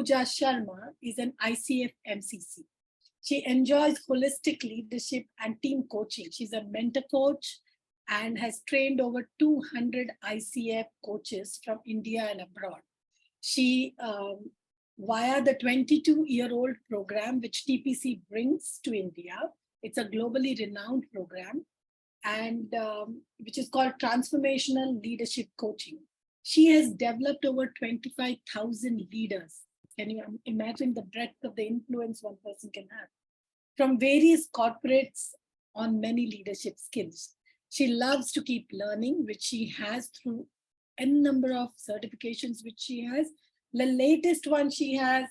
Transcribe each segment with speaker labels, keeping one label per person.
Speaker 1: Ahuja Sharma is an ICF MCC. She enjoys holistic leadership and team coaching. She's a mentor coach and has trained over 200 ICF coaches from India and abroad. She, via the 22-year-old program, which TPC brings to India, it's a globally renowned program, and which is called Transformational Leadership Coaching. She has developed over 25,000 leaders. Can you imagine the breadth of the influence one person can have? From various corporates on many leadership skills. She loves to keep learning, which she has through n number of certifications which she has. The latest one she has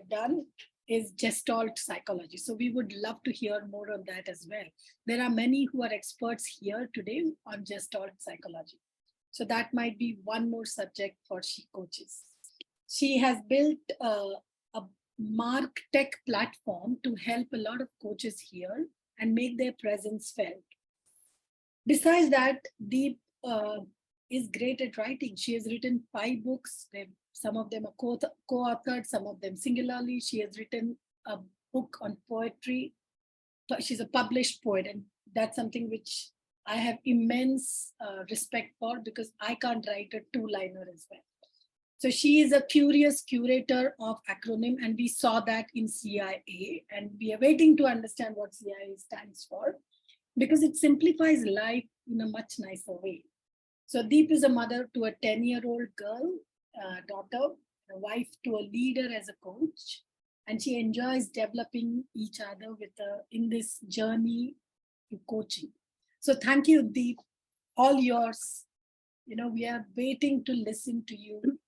Speaker 1: done is Gestalt Psychology. So we would love to hear more on that as well. There are many who are experts here today on Gestalt Psychology. So that might be one more subject for She Coaches. She has built a Mark Tech platform to help a lot of coaches here and make their presence felt. Besides that, Deep is great at writing. She has written 5 books. Some of them are co-authored, some of them singularly. She has written a book on poetry. She's a published poet, and that's something which I have immense respect for, because I can't write a 2-liner as well. So she is a curious curator of acronym, and we saw that in CIA, and we are waiting to understand what CIA stands for, because it simplifies life in a much nicer way. So Deep is a mother to a 10-year-old girl, daughter, a wife to a leader as a coach, and she enjoys developing each other in this journey to coaching. So thank you, Deep, all yours. We are waiting to listen to you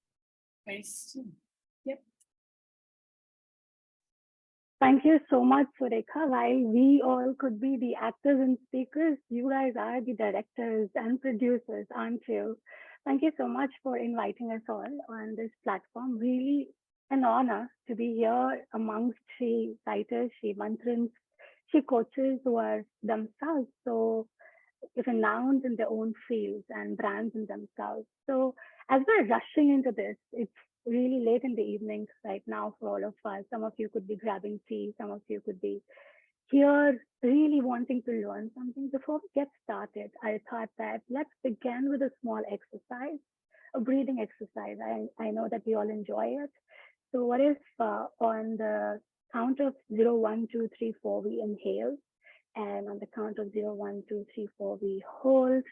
Speaker 1: very soon. Yep.
Speaker 2: Thank you so much, Surekha. While we all could be the actors and speakers, you guys are the directors and producers, aren't you? Thank you so much for inviting us all on this platform. Really an honor to be here amongst She writers, She mantrans, She coaches who are themselves so renowned in their own fields and brands in themselves. So as we're rushing into this, it's really late in the evening right now for all of us. Some of you could be grabbing tea, some of you could be here really wanting to learn something. Before we get started, I thought that let's begin with a small exercise, a breathing exercise. I know that we all enjoy it. So what if on the count of 0, 1, 2, 3, 4, we inhale, and on the count of 0, 1, 2, 3, 4, we hold,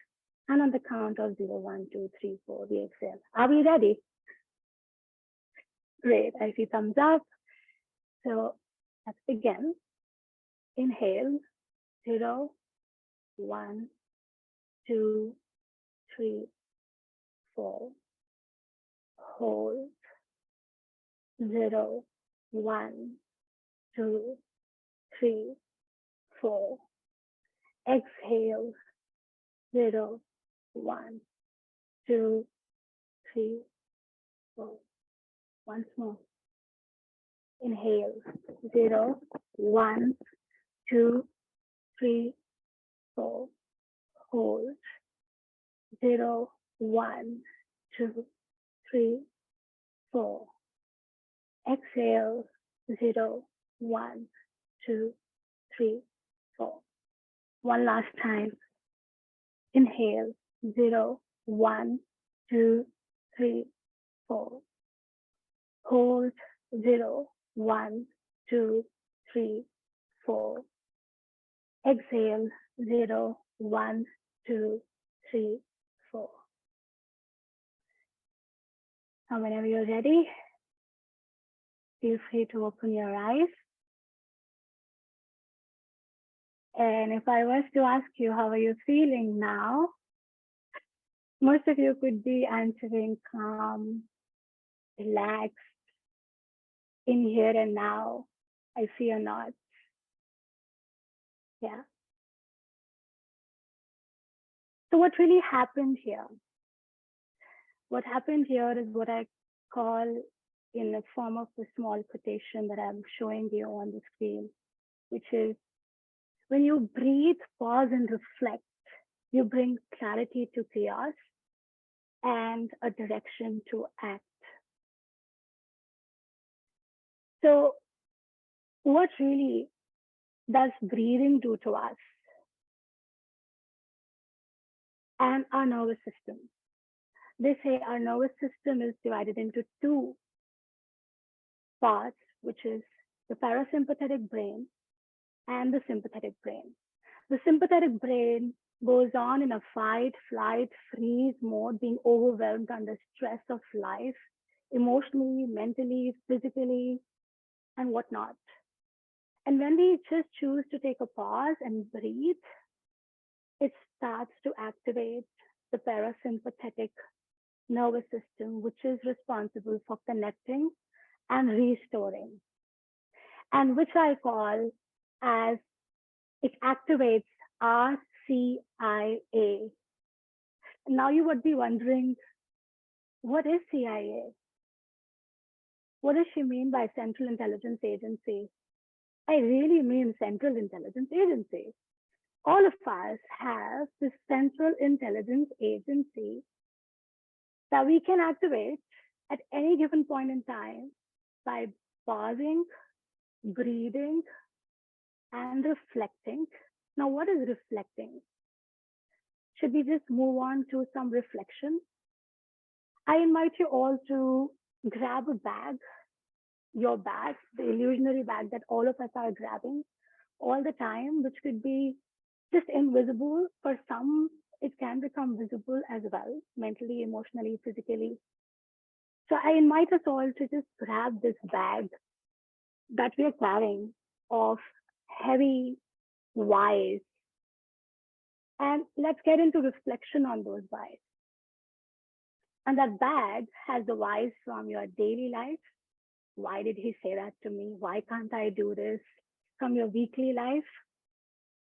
Speaker 2: and on the count of 0, 1, 2, 3, 4, we exhale. Are we ready? Great, I see thumbs up. So let's begin. Inhale, 0, 1, 2, 3, 4. Hold, 0, 1, 2, 3, 4. Exhale, 0, 1, 2, 3, 4. Once more. Inhale, 0, 1, 2, 3, 4. Hold, 0, 1, 2, 3, 4. Exhale, 0, 1, 2, 3, 4. One last time. Inhale, 0, 1, 2, 3, 4. Hold, 0, 1, 2, 3, 4. Exhale, 0, 1, 2, 3, 4. Now, whenever you're ready, feel free to open your eyes. And if I was to ask you, how are you feeling now? Most of you could be answering calm, relaxed, in here and now. I see a nod. Yeah. So what really happened here? What happened here is what I call, in the form of a small quotation that I'm showing you on the screen, which is, when you breathe, pause, and reflect, you bring clarity to chaos and a direction to act. So, what really does breathing do to us and our nervous system? They say our nervous system is divided into two parts, which is the parasympathetic brain and the sympathetic brain. The sympathetic brain goes on in a fight, flight, freeze mode, being overwhelmed under stress of life, emotionally, mentally, physically, and whatnot. And when we just choose to take a pause and breathe, it starts to activate the parasympathetic nervous system, which is responsible for connecting and restoring, and which I call as it activates RCIA. Now you would be wondering, what is CIA? What does she mean by Central Intelligence Agency? I really mean Central Intelligence Agency. All of us have this Central Intelligence Agency that we can activate at any given point in time by pausing, breathing, and reflecting. Now, what is reflecting? Should we just move on to some reflection? I invite you all to grab a bag, your bag, the illusionary bag that all of us are grabbing all the time, which could be just invisible. For some, it can become visible as well, mentally, emotionally, physically. So I invite us all to just grab this bag that we are carrying of heavy whys, and let's get into reflection on those whys. And that bag has the whys from your daily life. Why did he say that to me? Why can't I do this? From your weekly life.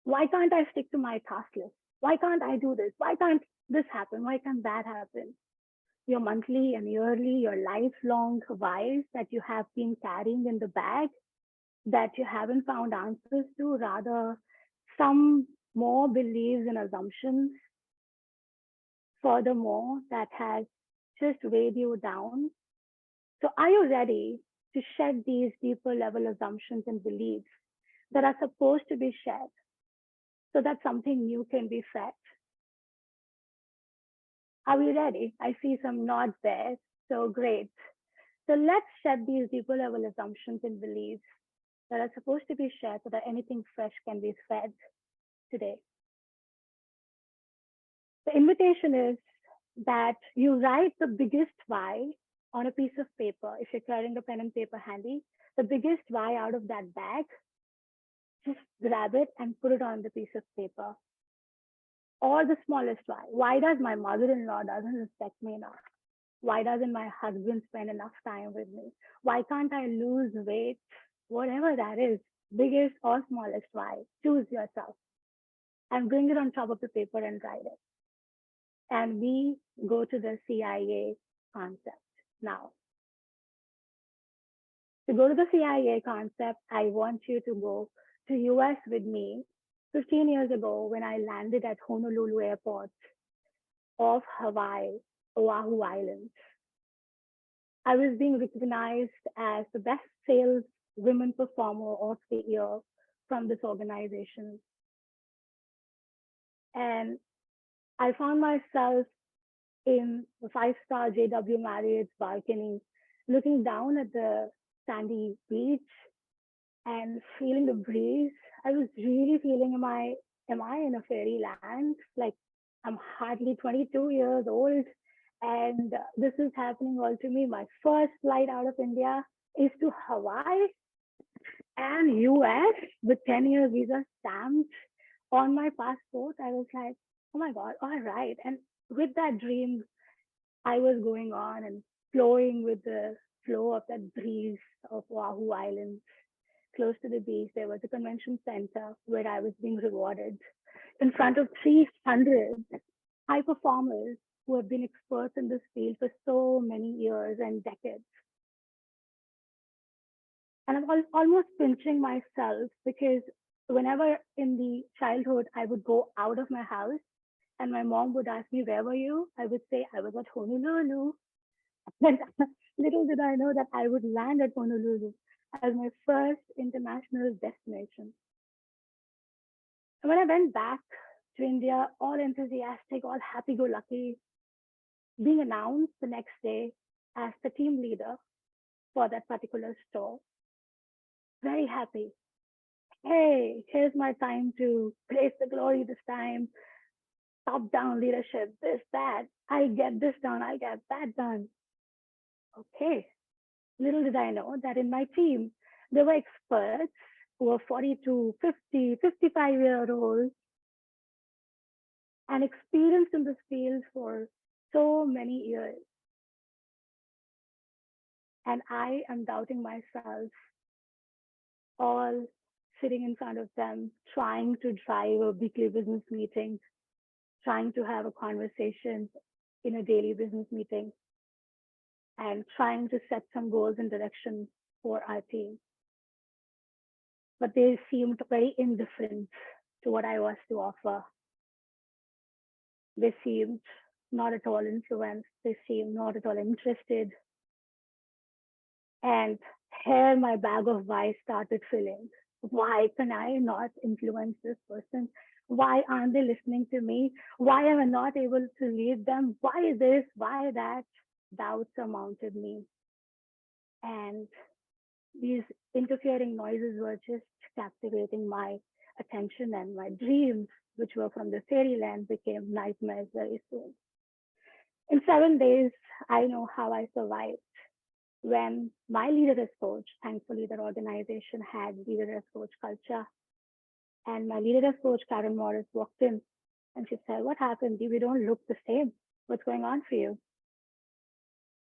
Speaker 2: Why can't I stick to my task list? Why can't I do this? Why can't this happen? Why can't that happen? Your monthly and yearly, your lifelong whys that you have been carrying in the bag that you haven't found answers to, rather some more beliefs and assumptions, furthermore, that has just weighed you down. So are you ready to shed these deeper level assumptions and beliefs that are supposed to be shed so that something new can be fed? Are we ready? I see some nods there. So great. So let's shed these deeper level assumptions and beliefs that are supposed to be shared so that anything fresh can be fed today. The invitation is that you write the biggest why on a piece of paper. If you're carrying a pen and paper handy, the biggest why out of that bag, just grab it and put it on the piece of paper. Or the smallest why. Why does my mother-in-law doesn't respect me enough? Why doesn't my husband spend enough time with me? Why can't I lose weight? Whatever that is, biggest or smallest why, choose yourself and bring it on top of the paper and write it. And we go to the CIA concept now. To go to the CIA concept, I want you to go to US with me 15 years ago when I landed at Honolulu Airport of Hawaii, Oahu Island. I was being recognized as the best sales women performer of the year from this organization. And I found myself in the 5-star JW Marriott's balcony, looking down at the sandy beach and feeling the breeze. I was really feeling, am I in a fairyland? Like, I'm hardly 22 years old and this is happening all to me. My first flight out of India is to Hawaii and US with 10-year visa stamped on my passport. I was like, oh my God, all right. And with that dream, I was going on and flowing with the flow of that breeze of Oahu Island. Close to the beach, there was a convention center where I was being rewarded in front of 300 high performers who have been experts in this field for so many years and decades. And I'm almost pinching myself because whenever in the childhood I would go out of my house and my mom would ask me, where were you? I would say I was at Honolulu. And little did I know that I would land at Honolulu. as my first international destination. And when I went back to India, all enthusiastic, all happy go lucky, being announced the next day as the team leader for that particular store, very happy. Hey, here's my time to place the glory this time, top down leadership, this, that. I get this done, I get that done. Okay. Little did I know that in my team, there were experts who were 40 to 50, 55-year olds and experienced in this field for so many years. And I am doubting myself, all sitting in front of them, trying to drive a weekly business meeting, trying to have a conversation in a daily business meeting, and trying to set some goals and direction for our team. But they seemed very indifferent to what I was to offer. They seemed not at all influenced. They seemed not at all interested. And here my bag of why started filling. Why can I not influence this person? Why aren't they listening to me? Why am I not able to lead them? Why this? Why that? Doubts surmounted me. And these interfering noises were just captivating my attention, and my dreams, which were from the fairyland, became nightmares very soon. In 7 days, I know how I survived. When my leader as coach, thankfully that organization had leader as coach culture, and my leader as coach, Karen Morris, walked in and she said, "What happened? We don't look the same. What's going on for you?"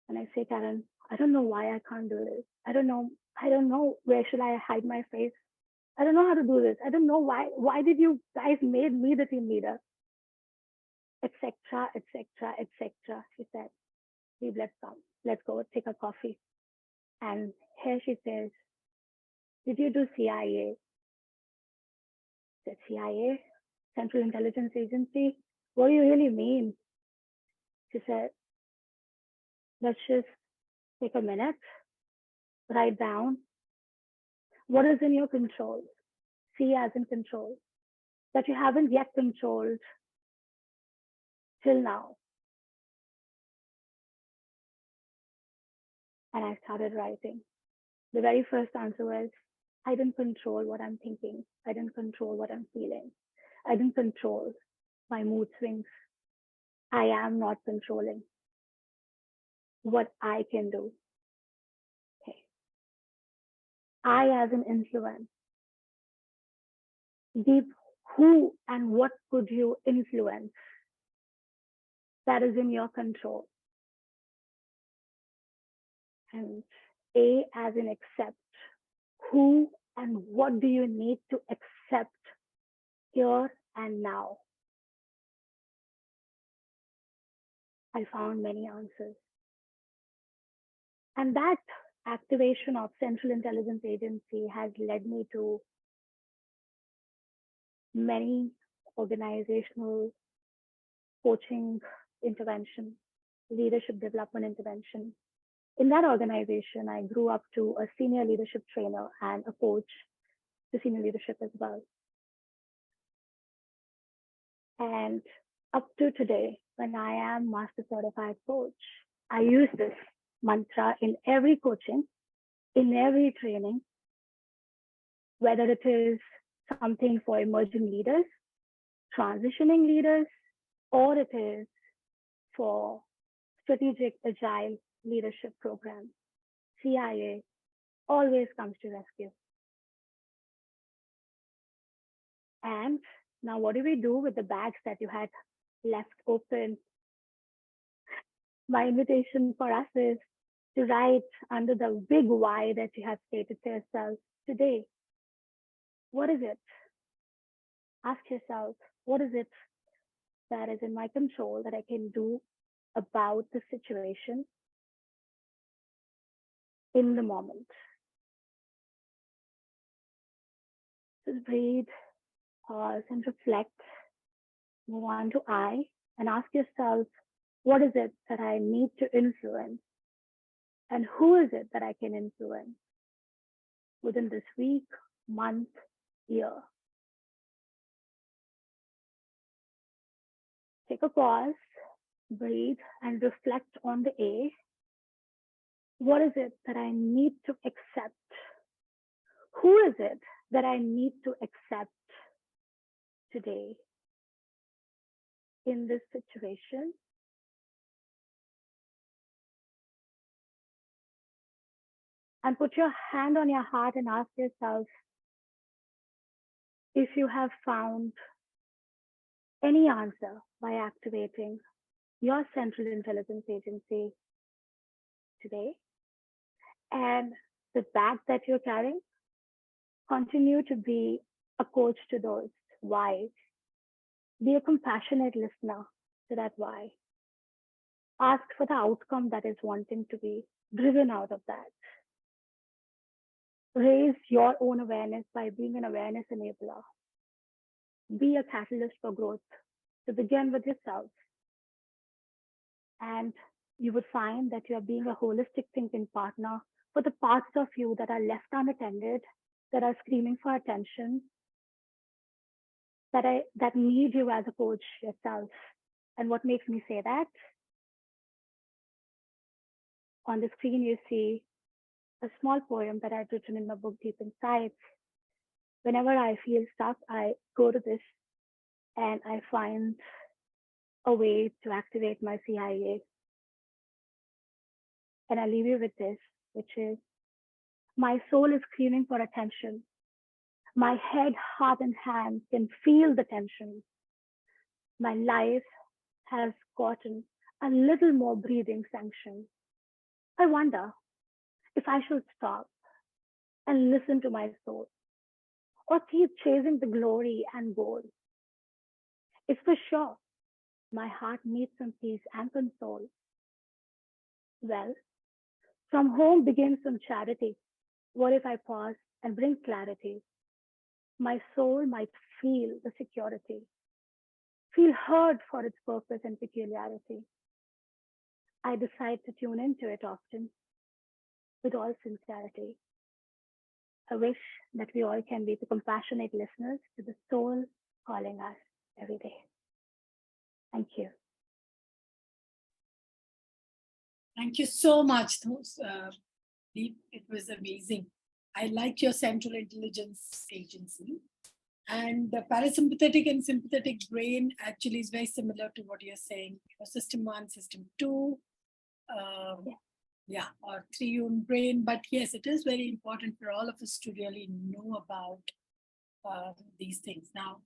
Speaker 2: And I say, "Karen, I don't know why I can't do this. I don't know. I don't know where should I hide my face. I don't know how to do this. I don't know why. Why did you guys made me the team leader?" Etc. Etc. Etc. She said, "Steve, let's come. Let's go take a coffee." And here she says, "Did you do CIA?" I said, "CIA? Central Intelligence Agency? What do you really mean?" She said, "Let's just take a minute, write down what is in your control. C as in control, that you haven't yet controlled till now." And I started writing. The very first answer was, I didn't control what I'm thinking. I didn't control what I'm feeling. I didn't control my mood swings. I am not controlling what I can do. Okay. I, as an influence, deep who and what could you influence that is in your control. And A, as in accept, who and what do you need to accept here and now? I found many answers. And that activation of Central Intelligence Agency has led me to many organizational coaching intervention, leadership development intervention. In that organization, I grew up to a senior leadership trainer and a coach to senior leadership as well. And up to today, when I am master certified coach, I use this mantra in every coaching, in every training, whether it is something for emerging leaders, transitioning leaders, or it is for strategic agile leadership programs. CIA always comes to rescue. And now what do we do with the bags that you had left open? My invitation for us is to write under the big why that you have stated to yourself today. What is it? Ask yourself, what is it that is in my control that I can do about the situation in the moment? Just breathe, pause, and reflect. Move on to I and ask yourself, what is it that I need to influence? And who is it that I can influence? within this week, month, year. Take a pause, breathe, and reflect on the A. What is it that I need to accept? Who is it that I need to accept today in this situation? And put your hand on your heart and ask yourself if you have found any answer by activating your central intelligence agency today. And the bag that you're carrying, continue to be a coach to those whys. Be a compassionate listener to that why. Ask for the outcome that is wanting to be driven out of that. Raise your own awareness by being an awareness enabler. Be a catalyst for growth to begin with yourself. And you would find that you're being a holistic thinking partner for the parts of you that are left unattended, that are screaming for attention, that need you as a coach yourself. And what makes me say that? On the screen, you see a small poem that I've written in my book, Deep Insights. Whenever I feel stuck, I go to this and I find a way to activate my CIA. And I leave you with this, which is, my soul is screaming for attention. My head, heart, and hands can feel the tension. My life has gotten a little more breathing sanction. I wonder if I should stop and listen to my soul or keep chasing the glory and goal. It's for sure my heart needs some peace and console. Well, from home begins some charity. What if I pause and bring clarity? My soul might feel the security, feel heard for its purpose and peculiarity. I decide to tune into it often with all sincerity. I wish that we all can be the compassionate listeners to the soul calling us every day. Thank you.
Speaker 1: Thank you so much, Deep. It was amazing. I like your central intelligence agency. And the parasympathetic and sympathetic brain actually is very similar to what you're saying. System 1, system 2, or 3-unit brain. But yes, it is very important for all of us to really know about these things. Now,